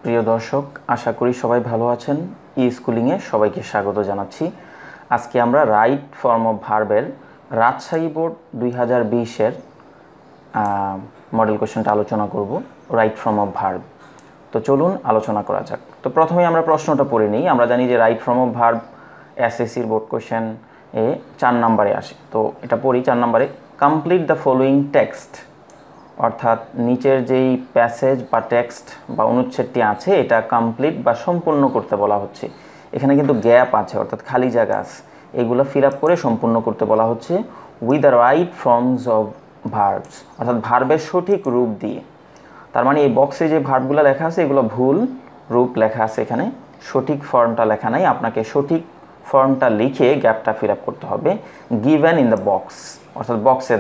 প্রিয় দর্শক, আশা করি সবাই ভালো আছেন। স্কুলিংয়ে সবাইকে স্বাগত জানাচ্ছি। আজকে আমরা রাইট ফর্ম অফ ভার্বের রাজশাহী বোর্ড 2020-এর মডেল কোশ্চেনটা আলোচনা করব, রাইট ফর্ম অফ ভার্ব। তো চলুন আলোচনা করা যাক। তো প্রথমে আমরা প্রশ্নটা পড়ে নিই। আমরা জানি যে রাইট ফর্ম অফ ভার্ব এসএসসির বোর্ড কোশ্চেন 4 নম্বরে আসে। তো এটা পড়ি 4 নম্বরে, কমপ্লিট দ্য ফলোয়িং টেক্সট। অর্থাৎ নিচের যেই প্যাসেজ বা টেক্সট বা অনুচ্ছেদটি আছে এটা কমপ্লিট বা সম্পূর্ণ করতে বলা হচ্ছে। এখানে কিন্তু গ্যাপ আছে, অর্থাৎ খালি জায়গা আছে, এগুলো ফিল আপ করে সম্পূর্ণ করতে বলা হচ্ছে with the right forms of verbs, অর্থাৎ ভার্বের সঠিক রূপ দিয়ে। তার মানে এই বক্সে যে ভার্বগুলো লেখা আছে এগুলো ভুল রূপ লেখা আছে, এখানে সঠিক ফর্মটা লেখা নাই। আপনাকে সঠিক ফর্মটা লিখে গ্যাপটা ফিল আপ করতে হবে, গিভেন ইন দ্য বক্স, অর্থাৎ বক্সে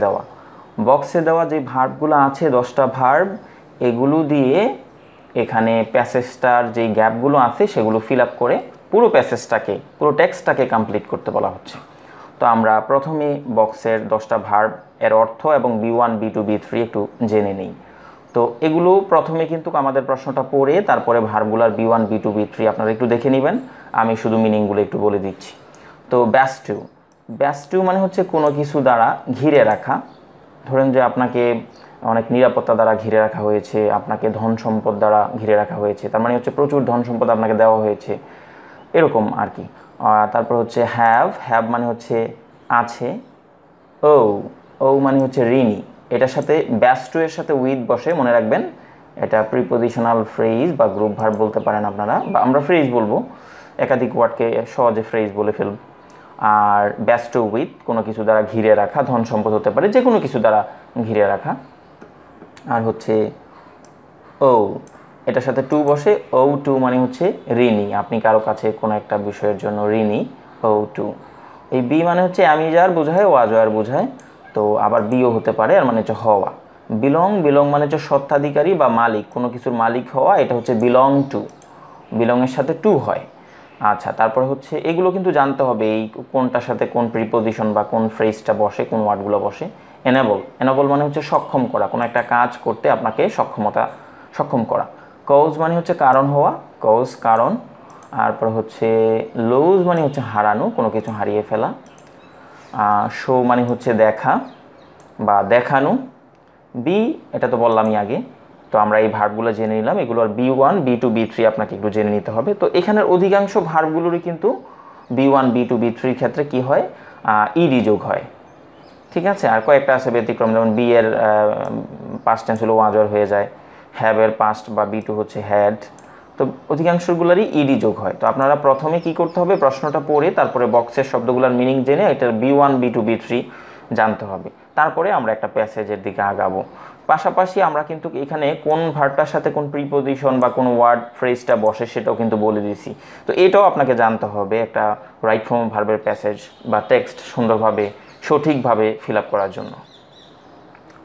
দেওয়া যে ভার্বগুলো আছে 10টা ভার্ব, এগুলো দিয়ে এখানে প্যাসেজটার যেই গ্যাপগুলো আছে সেগুলো ফিল আপ করে পুরো পুরো টেক্সটটাকে কমপ্লিট করতে বলা হচ্ছে। তো আমরা প্রথমে বক্সের 10টা ভার্ব এর অর্থ এবং B1, B2, B3 একটু জেনে নিই। তো এগুলো প্রথমে কিন্তু আমাদের প্রশ্নটা পড়ে তারপরে ভার্বগুলার B1, B2, B3 আপনারা একটু দেখে নেবেন, আমি শুধু মিনিংগুলো একটু বলে দিচ্ছি। তো ব্যাস্টু মানে হচ্ছে কোনো কিছু দ্বারা ঘিরে রাখা। ধরেন যে আপনাকে অনেক নিরাপত্তা দ্বারা ঘিরে রাখা হয়েছে, আপনাকে ধন সম্পদ দ্বারা ঘিরে রাখা হয়েছে, তার মানে হচ্ছে প্রচুর ধন সম্পদ আপনাকে দেওয়া হয়েছে, এরকম আর কি। তারপর হচ্ছে হ্যাভ মানে হচ্ছে আছে। ও মানে হচ্ছে ঋণী। এটার সাথে ব্যাস্টু এর সাথে উইথ বসে, মনে রাখবেন এটা প্রিপোজিশনাল ফ্রেজ বা গ্রুপ ভার্ব বলতে পারেন আপনারা, বা আমরা ফ্রেজ বলবো, একাধিক ওয়ার্ডকে সহজে ফ্রেজ বলে ফেলব। আর ব্যাস্টু উইথ কোনো কিছু দ্বারা ঘিরে রাখা, ধন সম্পদ হতে পারে, যে কোনো কিছু দ্বারা ঘিরে রাখা। আর হচ্ছে এটার সাথে টু বসে, টু মানে হচ্ছে ঋণী, আপনি কারো কাছে কোনো একটা বিষয়ের জন্য ঋণী, টু। এই বি মানে হচ্ছে আমি যার বোঝায়, ওয়াজ আর বোঝায়, তো আবার বিও হতে পারে, আর মানে হচ্ছে হওয়া। বিলং মানে হচ্ছে স্বত্বাধিকারী বা মালিক, কোনো কিছুর মালিক হওয়া, এটা হচ্ছে বিলং টু, বিলংয়ের সাথে টু হয়। আচ্ছা, তারপর হচ্ছে এগুলো কিন্তু জানতে হবে, এই কোনটার সাথে কোন প্রিপোজিশন বা কোন ফ্রেজটা বসে, কোন ওয়ার্ডগুলো বসে। এনেবল মানে হচ্ছে সক্ষম করা, কোনো একটা কাজ করতে আপনাকে সক্ষম করা। কজ মানে হচ্ছে কারণ হওয়া, কারণ। তারপর হচ্ছে লুজ মানে হচ্ছে হারানো, কোনো কিছু হারিয়ে ফেলা। শো মানে হচ্ছে দেখা বা দেখানো। বি, এটা তো বললামই আগে। তো আমরা এই ভার্বগুলো জেনে নিলাম, এগুলোর B1, B2, B3 আপনাকে একটু জেনে নিতে হবে। তো এখানের অধিকাংশ ভার্বগুলোরই কিন্তু B1, B2, B3 ক্ষেত্রে কি হয়, ইডি যোগ হয়, ঠিক আছে। আর কয়েকটা আছে ব্যতিক্রম, যেমন বি এর পাস্ট টেন্স হলো ওয়াজর হয়ে যায়, হ্যাভ এর পাস্ট বা B2 হচ্ছে হ্যাড। তো অধিকাংশগুলোরই ইডি যোগ হয়। তো আপনারা প্রথমে কি করতে হবে, প্রশ্নটা পড়ে তারপরে বক্সের শব্দগুলোর মিনিং জেনে এটার B1, B2, B3 জানতে হবে, তারপরে আমরা একটা প্যাসেজের দিকে আগাবো। পাশাপাশি আমরা কিন্তু এখানে কোন ভার্বটার সাথে কোন প্রিপোজিশন বা কোন ওয়ার্ড ফ্রেজটা বসে সেটাও কিন্তু বলে দিয়েছি। তো এটাও আপনাকে জানতে হবে একটা রাইট ফর্ম ভার্বের প্যাসেজ বা টেক্সট সুন্দরভাবে সঠিকভাবে ফিল আপ করার জন্য।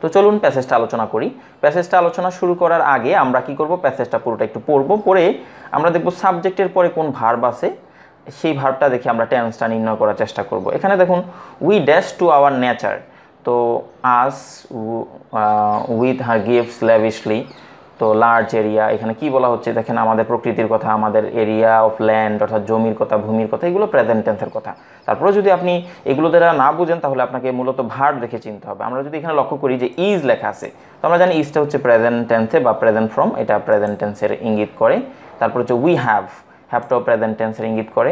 তো চলুন প্যাসেজটা আলোচনা করি। প্যাসেজটা আলোচনা শুরু করার আগে আমরা কি করব, প্যাসেজটা পুরোটা একটু পড়বো, পড়ে আমরা দেখব সাবজেক্টের পরে কোন ভার্ব আছে, সেই ভার্বটা দেখে আমরা টেন্সটা নির্ণয় করার চেষ্টা করব। এখানে দেখুন, we dash to our nature, to us with her gifts lavishly, to large area, এখানে কি বলা হচ্ছে দেখেন, আমাদের প্রকৃতির কথা, আমাদের এরিয়া অফ ল্যান্ড অর্থাৎ জমির কথা, ভূমির কথা, এগুলো প্রেজেন্ট টেন্সের কথা। তারপরে যদি আপনি এগুলো দ্বারা না বুঝেন তাহলে আপনাকে মূলত ভার্ব দেখে চিনতে হবে। আমরা যদি এখানে লক্ষ্য করি যে ইজ লেখা আছে, তো আমরা জানি ইজটা হচ্ছে প্রেজেন্ট টেন্সে বা প্রেজেন্ট ফর্ম, এটা প্রেজেন্ট টেন্সের ইঙ্গিত করে। তারপর হচ্ছে উই হ্যাভটাও প্রেজেন্ট টেন্সের ইঙ্গিত করে।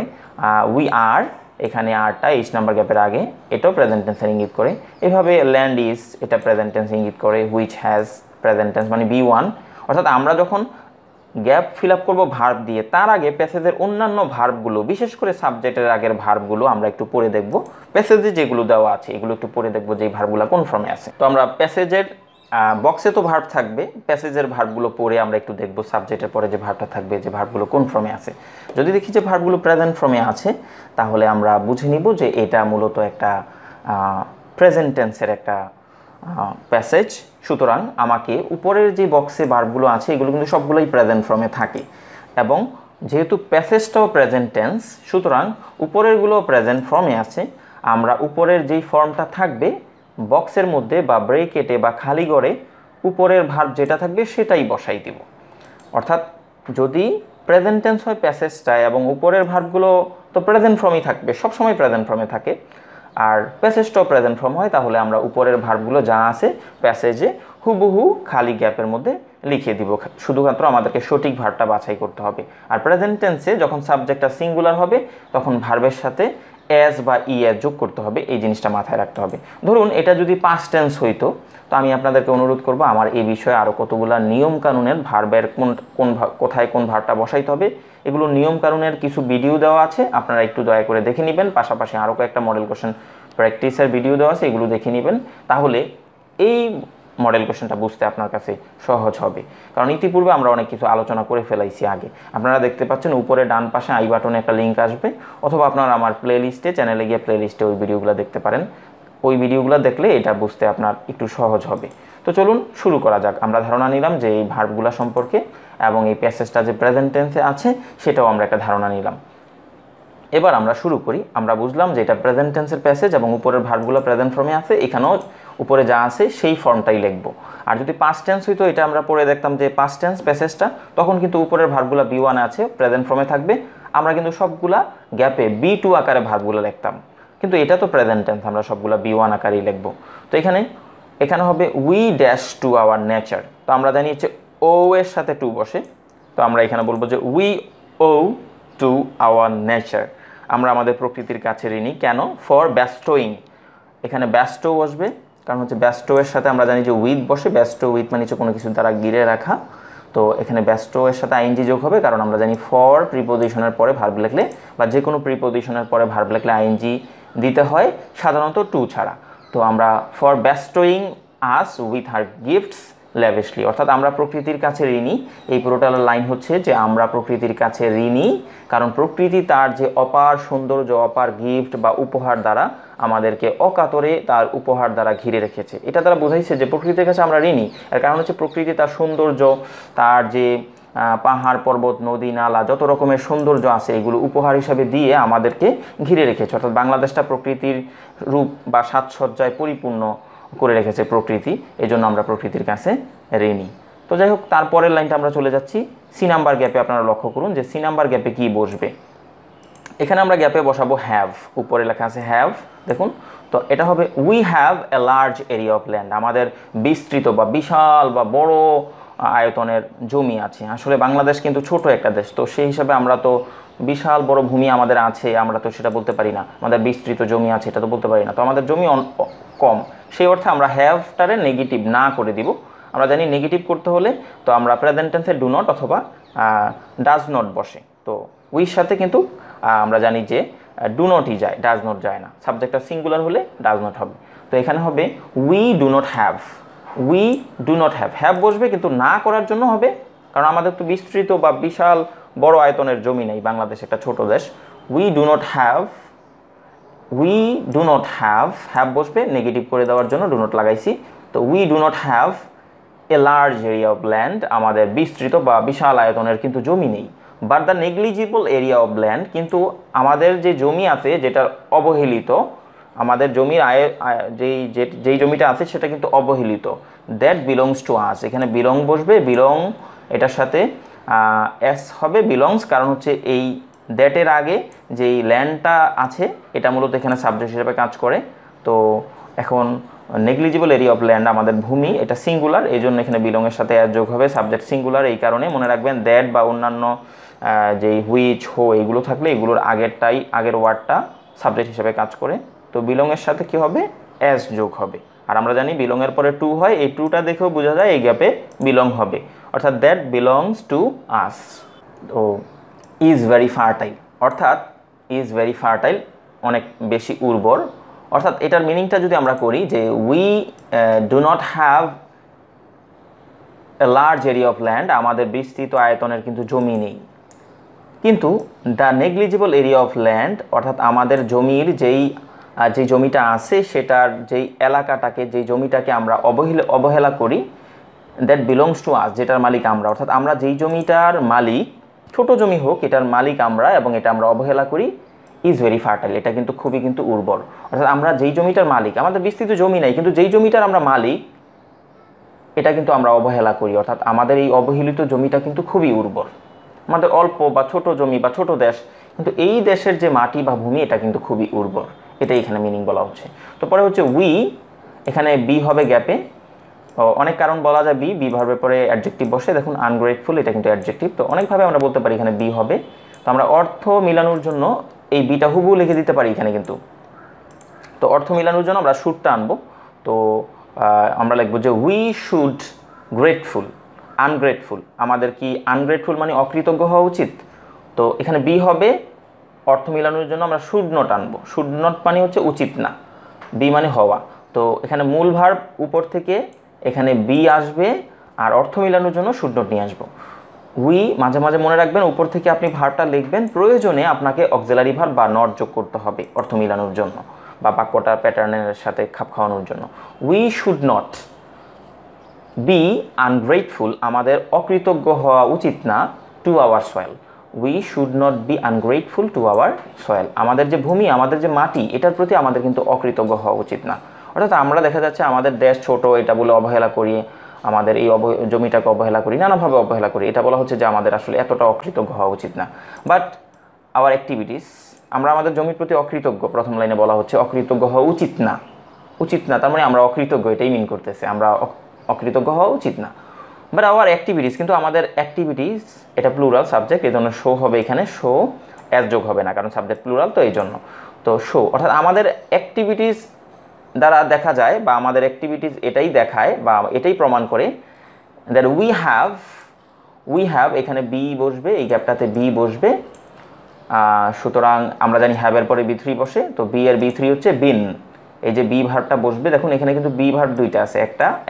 উই আর, এখানে আরটা এইচ নাম্বার গ্যাপের আগে, এটাও প্রেজেন্ট টেন্সের ইঙ্গিত করে। এভাবে ল্যান্ড ইজ, এটা প্রেজেন্ট টেন্স ইঙ্গিত করে। হুইচ হ্যাজ, প্রেজেন্ট টেন্স মানে B1। অর্থাৎ আমরা যখন গ্যাপ ফিল আপ করবো ভার্ব দিয়ে, তার আগে প্যাসেজের অন্যান্য ভার্বগুলো, বিশেষ করে সাবজেক্টের আগের ভার্বগুলো আমরা একটু পড়ে দেখব। প্যাসেজে যেগুলো দেওয়া আছে এগুলো একটু পড়ে দেখবো যে এই ভার্বগুলো কোন ফর্মে আছে। তো আমরা প্যাসেজের বক্সে তো ভার্ব থাকবে, প্যাসেজের ভার্বগুলো পড়ে আমরা একটু দেখবো সাবজেক্টের পরে যে ভার্বটা থাকবে, যে ভার্বগুলো কোন ফর্মে আছে। যদি দেখি যে ভার্বগুলো প্রেজেন্ট ফর্মে আছে, তাহলে আমরা বুঝে নিব যে এটা মূলত একটা প্রেজেন্ট টেন্সের একটা প্যাসেজ। সুতরাং আমাকে উপরের যে বক্সে ভার্বগুলো আছে এগুলো কিন্তু সবগুলোই প্রেজেন্ট ফর্মে থাকে, এবং যেহেতু প্যাসেজটাও প্রেজেন্ট টেন্স, সুতরাং উপরেরগুলো প্রেজেন্ট ফর্মে আছে। আমরা উপরের যেই ফর্মটা থাকবে বক্সের মধ্যে বা ব্রেকেটে বা খালি ঘরে উপরের ভার্ব যেটা থাকবে সেটাই বসাই দিব। অর্থাৎ যদি প্রেজেন্ট টেন্স হয় প্যাসেজটায় এবং উপরের ভার্বগুলো তো প্রেজেন্ট ফর্মই থাকবে, সবসময় প্রেজেন্ট ফর্মে থাকে, আর প্যাসেজটাও প্রেজেন্ট ফর্ম হয়, তাহলে আমরা উপরের ভার্বগুলো যা আছে প্যাসেজে হুবহু খালি গ্যাপের মধ্যে লিখে দিব, শুধুমাত্র আমাদেরকে সঠিক ভার্বটা বাছাই করতে হবে। আর প্রেজেন্ট টেন্সে যখন সাবজেক্টটা সিঙ্গুলার হবে তখন ভার্বের সাথে এস বা ইএস যোগ করতে হবে, এই জিনিসটা মাথায় রাখতে হবে। ধরুন এটা যদি পাস্ট টেন্স হইতো, তো আমি আপনাদেরকে অনুরোধ করব আমার এই বিষয়ে আরও কতগুলো নিয়ম কানুনের ভার্বের কোথায় কোন ভার্বটা বসাইতে হবে এগুলো নিয়ম কানুনের কিছু ভিডিও দেওয়া আছে, আপনারা একটু দয়া করে দেখে নেবেন। পাশাপাশি আরও কয়েকটা মডেল কোশ্চেন প্র্যাকটিসের ভিডিও দেওয়া আছে, এগুলো দেখে নেবেন, তাহলে এই মডেল কোশ্চেনটা বুঝতে আপনার কাছে সহজ হবে। কারণ ইতিপূর্বে আমরা অনেক কিছু আলোচনা করে ফেলাইছি আগে। আপনারা দেখতে পাচ্ছেন উপরে ডান পাশে আই বাটনে একটা লিঙ্ক আসবে, অথবা আপনারা আমার প্লে লিস্টে চ্যানেলে গিয়ে প্লে লিস্টে ওই ভিডিওগুলো দেখতে পারেন। ওই ভিডিওগুলো দেখলে এটা বুঝতে আপনার একটু সহজ হবে। তো চলুন শুরু করা যাক। আমরা ধারণা নিলাম যে এই ভার্বগুলো সম্পর্কে, এবং এই প্যাসেজটা যে প্রেজেন্ট টেন্সে আছে সেটাও আমরা একটা ধারণা নিলাম। এবার আমরা শুরু করি। আমরা বুঝলাম যে এটা প্রেজেন্ট টেন্সের প্যাসেজ এবং উপরের ভার্বগুলো প্রেজেন্ট ফর্মে আছে, এখানেও উপরে যা আছে সেই ফর্মটাই লিখব। আর যদি পাস্ট টেন্স হইতো, এটা আমরা পড়ে দেখতাম যে পাস্ট টেন্স প্যাসেজটা, তখন কিন্তু উপরের ভার্বগুলো B1 আছে প্রেজেন্ট ফর্মে থাকবে, আমরা কিন্তু সবগুলা গ্যাপে B2 আকারে ভার্বগুলো লিখতাম। কিন্তু এটা তো প্রেজেন্ট টেন্স, আমরা সবগুলা B1 আকারেই লিখব। তো এখানে হবে we dash to our nature. তো আমরা জানি হচ্ছে ও এর সাথে টু বসে, তো আমরা এখানে বলবো যে we owe to our nature, আমরা আমাদের প্রকৃতির কাছে ঋণী। কেন? ফর ব্যাস্টোয়িং, এখানে ব্যাস্টো বসবে, কারণ হচ্ছে ব্যাস্টো এর সাথে আমরা জানি যে উইথ বসে, ব্যাস্টো উইথ মানে হচ্ছে কোনো কিছু দ্বারা ঘিরে রাখা। তো এখানে ব্যাস্টো এর সাথে আইএনজি যোগ হবে, কারণ আমরা জানি ফর প্রিপোজিশনের পরে ভার্ব লিখলে বা যে কোনো প্রিপোজিশনের পরে ভার্ব লিখলে আইএনজি দিতে হয়, সাধারণত টু ছাড়া। তো আমরা for bestowing us with her gifts lavishly, অর্থাৎ আমরা প্রকৃতির কাছে ঋণী। এই পুরোটার লাইন হচ্ছে যে আমরা প্রকৃতির কাছে ঋণী, কারণ প্রকৃতি তার যে অপার সৌন্দর্য, অপার গিফট বা উপহার দ্বারা আমাদেরকে অকাতরে তার উপহার দ্বারা ঘিরে রেখেছে। এটা দ্বারা বোঝাইছে যে প্রকৃতির কাছে আমরা ঋণী। এর কারণ হচ্ছে প্রকৃতি তার সৌন্দর্য, তার যে পাহাড় পর্বত নদী নালা যত রকমের সৌন্দর্য আছে এগুলো উপহার হিসাবে দিয়ে আমাদেরকে ঘিরে রেখেছে। অর্থাৎ বাংলাদেশটা প্রকৃতির রূপ বা সাজসজ্জায় পরিপূর্ণ করে রেখেছে প্রকৃতি, এজন্য আমরা প্রকৃতির কাছে ঋণী। তো যাই হোক, তারপরের লাইনটা আমরা চলে যাচ্ছি সি নাম্বার গ্যাপে। আপনারা লক্ষ্য করুন যে সি নাম্বার গ্যাপে কি বসবে। এখানে আমরা গ্যাপে বসাবো হ্যাভ, উপরে লেখা আছে হ্যাভ, দেখুন। তো এটা হবে we have a large area of land, আমাদের বিস্তৃত বা বিশাল বা বড় আয়তনের জমি আছে। আসলে বাংলাদেশ কিন্তু ছোট একটা দেশ, তো সেই হিসাবে আমরা তো বিশাল বড় ভূমি আমাদের আছে, আমরা তো সেটা বলতে পারি না। আমাদের বিস্তৃত জমি আছে এটা তো বলতে পারি না, তো আমাদের জমি কম। সেই অর্থে আমরা হ্যাভটারে নেগেটিভ না করে দিব। আমরা জানি নেগেটিভ করতে হলে তো আমরা প্রেজেন্ট টেন্সে ডু নট অথবা ডাজ নট বসে। তো উইর সাথে কিন্তু আমরা জানি যে ডু নটই যায়, ডাজ নট যায় না। সাবজেক্টটা সিঙ্গুলার হলে ডাজ নট হবে। তো এখানে হবে we do not have, we do not have, have বসবে কিন্তু না করার জন্য হবে, কারণ আমাদের তো বিস্তৃত বা বিশাল বড় আয়তনের জমি নেই, বাংলাদেশ একটা ছোট দেশ। We do not have, we do not have, have বসবে নেগেটিভ করে দেওয়ার জন্য ডু নট লাগাইছি। তো we do not have a large area of land, আমাদের বিস্তৃত বা বিশাল আয়তনের কিন্তু জমি নেই। But the negligible area of land, কিন্তু আমাদের যে জমি আছে যেটা অবহেলিত, আমাদের জমির যেই জমিটা আছে সেটা কিন্তু অবহেলিত। দ্যাট বিলংস টু আস, এখানে বিলং বসবে, বিলং এটার সাথে এস হবে বিলংস, কারণ হচ্ছে এই দ্যাটের আগে যেই ল্যান্ডটা আছে এটা মূলত এখানে সাবজেক্ট হিসেবে কাজ করে। তো এখন নেগলিজিবল এরিয়া অফ ল্যান্ড আমাদের ভূমি, এটা সিঙ্গুলার, এই জন্য এখানে বিলংয়ের সাথে এস যোগ হবে, সাবজেক্ট সিঙ্গুলার। এই কারণে মনে রাখবেন দ্যাট বা অন্যান্য যেই হুইচ হো এগুলো থাকলে এগুলোর আগের ওয়ার্ডটা সাবজেক্ট হিসেবে কাজ করে। তো বিলংয়ের সাথে কি হবে? এস যোগ হবে। আর আমরা জানি বিলংয়ের পরে টু হয়, এই টুটা দেখেও বোঝা যায় এই গ্যাপে বিলং হবে, অর্থাৎ দ্যাট বিলংস টু আস। তো ইজ ভেরি ফার্টাইল, অর্থাৎ ইজ ভেরি ফার্টাইল অনেক বেশি উর্বর। অর্থাৎ এটার মিনিংটা যদি আমরা করি যে we do not have a large area of land, আমাদের বিস্তৃত আয়তনের কিন্তু জমি নেই, কিন্তু the negligible area of land, অর্থাৎ আমাদের জমির যেই জমিটা আছে সেটার যেই এলাকাটাকে, যেই জমিটাকে আমরা অবহেলা করি, দ্যাট বিলংস টু আস, যেটার মালিক আমরা, অর্থাৎ আমরা যেই জমিটার মালিক, ছোট জমি হোক এটার মালিক আমরা, এবং এটা আমরা অবহেলা করি, ইজ ভেরি ফার্টাইল, এটা কিন্তু খুবই কিন্তু উর্বর। অর্থাৎ আমরা যেই জমিটার মালিক, আমাদের বিস্তৃত জমি নাই কিন্তু যেই জমিটার আমরা মালিক এটা কিন্তু আমরা অবহেলা করি, অর্থাৎ আমাদের এই অবহেলিত জমিটা কিন্তু খুবই উর্বর। আমাদের অল্প বা ছোট জমি বা ছোট দেশ, কিন্তু এই দেশের যে মাটি বা ভূমি এটা কিন্তু খুবই উর্বর, এটাই এখানে মিনিং বলা হচ্ছে। তো পরে হচ্ছে উই, এখানে বি হবে গ্যাপে, অনেক কারণ বলা যায় বি ভার্বের পরে অ্যাডজেক্টিভ বসে। দেখুন আনগ্রেটফুল এটা কিন্তু অ্যাডজেক্টিভ, তো অনেকভাবে আমরা বলতে পারি এখানে বি হবে। তো আমরা অর্থ মিলানোর জন্য এই বিটা হুবহু লিখে দিতে পারি এখানে কিন্তু। তো অর্থ মিলানোর জন্য আমরা শুডটা আনবো। তো আমরা লিখবো যে উই শুড গ্রেটফুল, আনগ্রেটফুল, আমাদের কি আনগ্রেটফুল মানে অকৃতজ্ঞ হওয়া উচিত। তো এখানে বি হবে, অর্থ মিলানোর জন্য আমরা শুড নট আনবো। শুড নট মানে হচ্ছে উচিত না, বি মানে হওয়া। তো এখানে মূল ভার্ব উপর থেকে এখানে বি আসবে, আর অর্থ মিলানোর জন্য শুড নট নিয়ে আসবো। উই মাঝে মাঝে মনে রাখবেন, উপর থেকে আপনি ভার্বটা লিখবেন, প্রয়োজনে আপনাকে অক্সিলারি ভার্ব বা নট যোগ করতে হবে অর্থ মিলানোর জন্য বা বাক্যটার প্যাটার্নের সাথে খাপ খাওয়ানোর জন্য। We should not be ungrateful, আমাদের অকৃতজ্ঞ হওয়া উচিত না, to our soil. We should not be ungrateful to our soil, আমাদের যে ভূমি, আমাদের যে মাটি, এটার প্রতি আমাদের কিন্তু অকৃতজ্ঞ হওয়া উচিত না। অর্থাৎ আমরা দেখা যাচ্ছে আমাদের দেশ ছোট, এটা বলে অবহেলা করি, আমাদের এই জমিটাকে অবহেলা করি, নানাভাবে অবহেলা করি, এটা বলা হচ্ছে যে আমাদের আসলে এতটা অকৃতজ্ঞ হওয়া উচিত না। বাট আওয়ার অ্যাক্টিভিটিস, আমরা আমাদের জমির প্রতি অকৃতজ্ঞ, প্রথম লাইনে বলা হচ্ছে অকৃতজ্ঞ হওয়া উচিত না। উচিত না তার মানে আমরা অকৃতজ্ঞ, এটাই মিন করতেছে, আমরা অকৃতজ্ঞ হওয়া উচিত না। বাট আওয়ার অ্যাক্টিভিটিস, কিন্তু আমাদের অ্যাক্টিভিটিস এটা প্লুরাল সাবজেক্ট, এই জন্য শো হবে এখানে, শো অ্যাজ যোগ হবে না, কারণ সাবজেক্ট প্লুরাল, তো এই জন্য। তো শো অর্থাৎ আমাদের অ্যাক্টিভিটিস দ্বারা দেখা যায়, বা আমাদের অ্যাক্টিভিটিস এটাই দেখায় বা এটাই প্রমাণ করে দ্যাট উই হ্যাভ, এখানে বি বসবে, এই গ্যাপটাতে বি বসবে। সুতরাং আমরা জানি হ্যাভের পরে বি থ্রি বসে, তো বি এর বি থ্রি হচ্ছে বিন, এই যে বি ভার্বটা বসবে। দেখুন এখানে কিন্তু বি ভার্ব দুইটা আছে,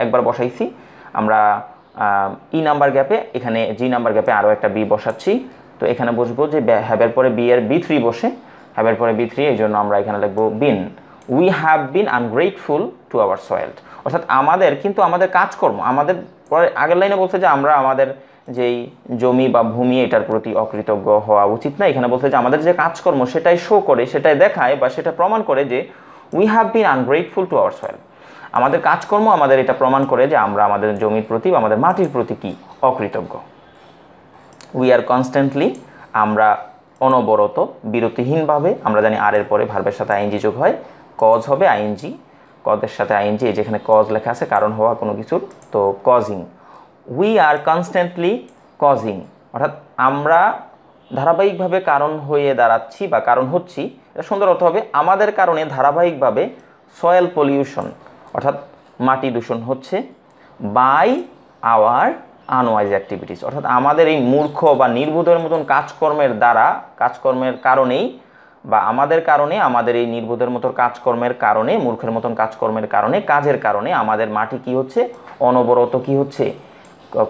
একবার বসাইছি আমরা ই নাম্বার গ্যাপে, এখানে জি নাম্বার গ্যাপে আরও একটা বি বসাচ্ছি। তো এখানে বসবো যে হ্যাভের পরে বি এর বি থ্রি বসে, হ্যাভের পরে বি থ্রি, এই জন্য আমরা এখানে লিখবো been. We have been ungrateful to our soil, অর্থাৎ আমাদের কিন্তু আমাদের কাজকর্ম, আমাদের পরে আগের লাইনে বলছে যে আমরা আমাদের যেই জমি বা ভূমি এটার প্রতি অকৃতজ্ঞ হওয়া উচিত না। এখানে বলছে যে আমাদের যে কাজকর্ম সেটাই শো করে, সেটাই দেখায় বা সেটা প্রমাণ করে যে we have been ungrateful to our soil, আমাদের কাজকর্ম আমাদের এটা প্রমাণ করে যে আমরা আমাদের জমির প্রতি বা আমাদের মাটির প্রতি কি অকৃতজ্ঞ। উই আর কনস্ট্যান্টলি, আমরা অনবরত, বিরতিহীনভাবে, আমরা জানি আর এর পরে ভার্বের সাথে আইএনজি যোগ হয়, কজ হবে আইএনজি, কজের সাথে আইএনজি, এই যেখানে কজ লেখা আছে কারণ হওয়া কোনো কিছুর, তো causing. We are constantly causing, অর্থাৎ আমরা ধারাবাহিকভাবে কারণ হয়ে দাঁড়াচ্ছি বা কারণ হচ্ছি, এটা সুন্দর অর্থ হবে আমাদের কারণে ধারাবাহিকভাবে সয়েল পলিউশন, অর্থাৎ মাটি দূষণ হচ্ছে, বাই আওয়ার আনওয়াইজ অ্যাক্টিভিটিস, অর্থাৎ আমাদের এই মূর্খ বা নির্বোধের মতন কাজকর্মের দ্বারা, কাজকর্মের কারণেই বা আমাদের কারণে, আমাদের এই নির্বোধের মতো কাজকর্মের কারণে, মূর্খের মতন কাজকর্মের কারণে, কাজের কারণে আমাদের মাটি কি হচ্ছে, অনবরত কি হচ্ছে,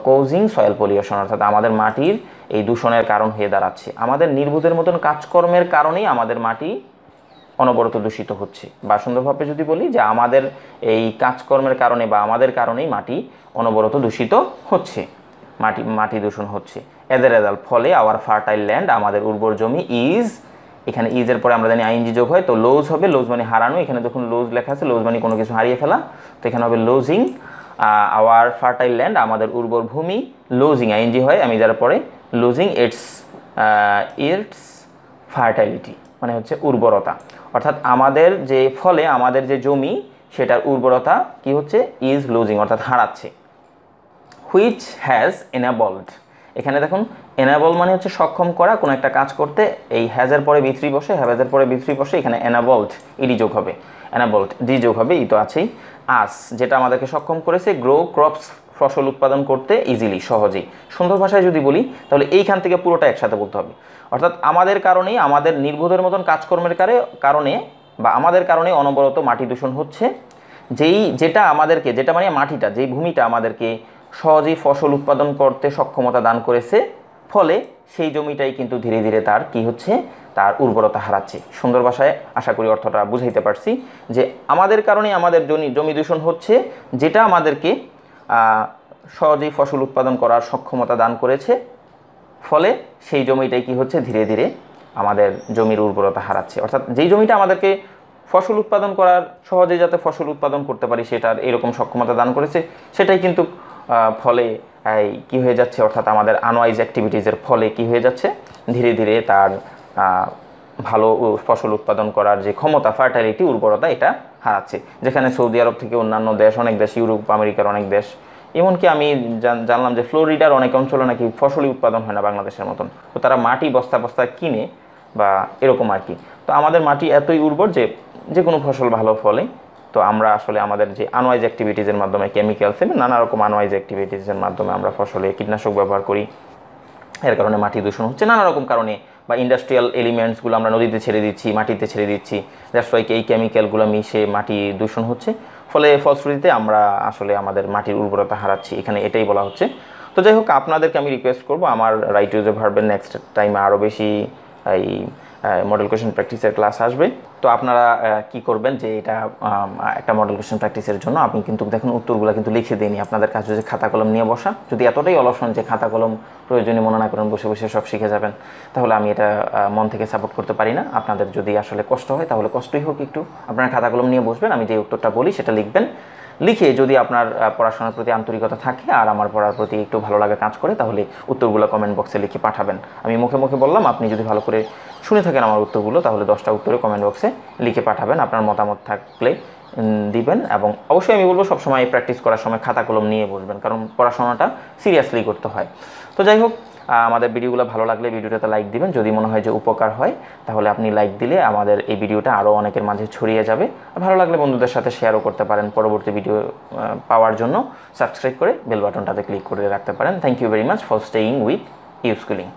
কজিং সয়েল পলিউশন, অর্থাৎ আমাদের মাটির এই দূষণের কারণ হয়ে দাঁড়াচ্ছে। আমাদের নির্বোধের মতন কাজকর্মের কারণেই আমাদের মাটি অনবরত দূষিত হচ্ছে, বা সুন্দরভাবে যদি বলি যে আমাদের এই কাজকর্মের কারণে বা আমাদের কারণেই মাটি অনবরত দূষিত হচ্ছে, মাটি দূষণ হচ্ছে। এজ এ রেজাল্ট, ফলে আওয়ার ফার্টাইল ল্যান্ড, আমাদের উর্বর জমি, ইজ, এখানে ইজের পরে আমরা জানি আইএনজি যোগ হয়, তো লোজ হবে, লোজ মানে হারানো, এখানে দেখুন লোজ লেখা আছে, লোজ মানে কোনো কিছু হারিয়ে ফেলা, তো এখানে হবে লোজিং। আওয়ার ফার্টাইল ল্যান্ড, আমাদের উর্বর ভূমি, লোজিং আইএনজি হয়, আমি যার পরে লুজিং ইটস ফার্টাইলিটি, মানে হচ্ছে উর্বরতা, অর্থাৎ আমাদের যে ফলে আমাদের যে জমি সেটার উর্বরতা কি হচ্ছে, ইজ লুজিং, অর্থাৎ হারাচ্ছে। হুইচ হ্যাজ এনাবলড, এখানে দেখুন এনাবল মানে হচ্ছে সক্ষম করা কোনো একটা কাজ করতে, এই হ্যাজের পরে বি থ্রি বসে, হ্যাভেজের পরে বি থ্রি বসে, এখানে এনাবলড ইডি যোগ হবে, এনাবলড ডি যোগ হবে, ই তো আছেই। আস, যেটা আমাদেরকে সক্ষম করেছে গ্রো ক্রপস, ফসল উৎপাদন করতে ইজিলি, সহজেই। সুন্দর ভাষায় যদি বলি তাহলে এইখান থেকে পুরোটা একসাথে বলতে হবে, অর্থাৎ আমাদের কারণেই, আমাদের নির্বোধের মতন কাজকর্মের কারণে বা আমাদের কারণে অনবরত মাটি দূষণ হচ্ছে, যেটা আমাদেরকে, যেটা মানে মাটিটা, যেই ভূমিটা আমাদেরকে সহজেই ফসল উৎপাদন করতে সক্ষমতা দান করেছে, ফলে সেই জমিটাই কিন্তু ধীরে ধীরে তার কি হচ্ছে, তার উর্বরতা হারাচ্ছে। সুন্দর ভাষায় আশা করি অর্থটা বুঝাইতে পারছি, যে আমাদের কারণে আমাদের জমি দূষণ হচ্ছে, যেটা আমাদেরকে সহজেই ফসল উৎপাদন করার সক্ষমতা দান করেছে, ফলে সেই জমিটাই কি হচ্ছে, ধীরে ধীরে আমাদের জমির উর্বরতা হারাচ্ছে। অর্থাৎ যেই জমিটা আমাদেরকে ফসল উৎপাদন করার, সহজে যাতে ফসল উৎপাদন করতে পারি সেটার এরকম সক্ষমতা দান করেছে, সেটাই কিন্তু ফলে কি হয়ে যাচ্ছে, অর্থাৎ আমাদের আনওয়াইজ অ্যাক্টিভিটিসের ফলে কি হয়ে যাচ্ছে, ধীরে ধীরে তার ভালো ফসল উৎপাদন করার যে ক্ষমতা, ফার্টাইলিটি, উর্বরতা, এটা হারাচ্ছে। যেখানে সৌদি আরব থেকে অন্যান্য দেশ, অনেক দেশ, ইউরোপ আমেরিকার অনেক দেশ, এমনকি আমি জানলাম যে ফ্লোরিডার অনেক অঞ্চলে নাকি ফসলই উৎপাদন হয় না বাংলাদেশের মতন। তো তারা মাটি বস্তা বস্তা কিনে বা এরকম আর কি। তো আমাদের মাটি এতই উর্বর যে যে কোনো ফসল ভালো ফলে। তো আমরা আসলে আমাদের যে আনওয়াইজ অ্যাক্টিভিটিসের মাধ্যমে, কেমিক্যালস এবং নানা রকম আনওয়াইজ অ্যাক্টিভিটিসের মাধ্যমে আমরা ফসলে কীটনাশক ব্যবহার করি, এর কারণে মাটি দূষণ হচ্ছে নানা রকম কারণে। বা ইন্ডাস্ট্রিয়াল এলিমেন্টসগুলো আমরা নদীতে ছেড়ে দিচ্ছি, মাটিতে ছেড়ে দিচ্ছি, দ্যাটস ওয়াই এই কেমিক্যালগুলো মিশে মাটি দূষণ হচ্ছে। ফলে ফলশ্রুতিতে আমরা আসলে আমাদের মাটির উর্বরতা হারাচ্ছি, এখানে এটাই বলা হচ্ছে। তো যাই হোক, আপনাদেরকে আমি রিকোয়েস্ট করবো আমার রাইট ইউজ এ ভার্বের নেক্সট টাইমে আরও বেশি এই মডেল কোয়েশন প্র্যাকটিসের ক্লাস আসবে। তো আপনারা কি করবেন যে এটা একটা মডেল কোয়েশন প্র্যাকটিসের জন্য আমি কিন্তু দেখুন উত্তরগুলো কিন্তু লিখে দিইনি। আপনাদের কাছে যে খাতা কলম নিয়ে বসা, যদি এতটাই অলসন যে খাতা কলম প্রয়োজনীয় মনে না করেন, বসে বসে সব শিখে যাবেন, তাহলে আমি এটা মন থেকে সাপোর্ট করতে পারি না। আপনাদের যদি আসলে কষ্ট হয় তাহলে কষ্টই হোক, একটু আপনারা খাতা কলম নিয়ে বসবেন, আমি যে উত্তরটা বলি সেটা লিখবেন। লিখে যদি আপনার পড়াশোনার প্রতি আন্তরিকতা থাকে আর আমার পড়ার প্রতি একটু ভালো লাগা কাজ করে, তাহলে উত্তরগুলো কমেন্ট বক্সে লিখে পাঠাবেন। আমি মুখে মুখে বললাম, আপনি যদি ভালো করে শুনে থাকেন আমার উত্তরগুলো, তাহলে 10টা উত্তরে কমেন্ট বক্সে লিখে পাঠাবেন। আপনার মতামত থাকলে দিবেন। এবং অবশ্যই আমি বলবো সবসময় প্র্যাকটিস করার সময় খাতা কলম নিয়ে বসবেন, কারণ পড়াশোনাটা সিরিয়াসলি করতে হয়। তো যাই হোক, আমাদের ভিডিওগুলো ভালো লাগলে ভিডিওটাতে লাইক দিবেন। যদি মনে হয় যে উপকার হয়, তাহলে আপনি লাইক দিলে আমাদের এই ভিডিওটা আরও অনেকের মাঝে ছড়িয়ে যাবে। ভালো লাগলে বন্ধুদের সাথে শেয়ারও করতে পারেন। পরবর্তী ভিডিও পাওয়ার জন্য সাবস্ক্রাইব করে বেল বাটনটাতে ক্লিক করে রাখতে পারেন। Thank you very much for staying with ইউস্কুলিং।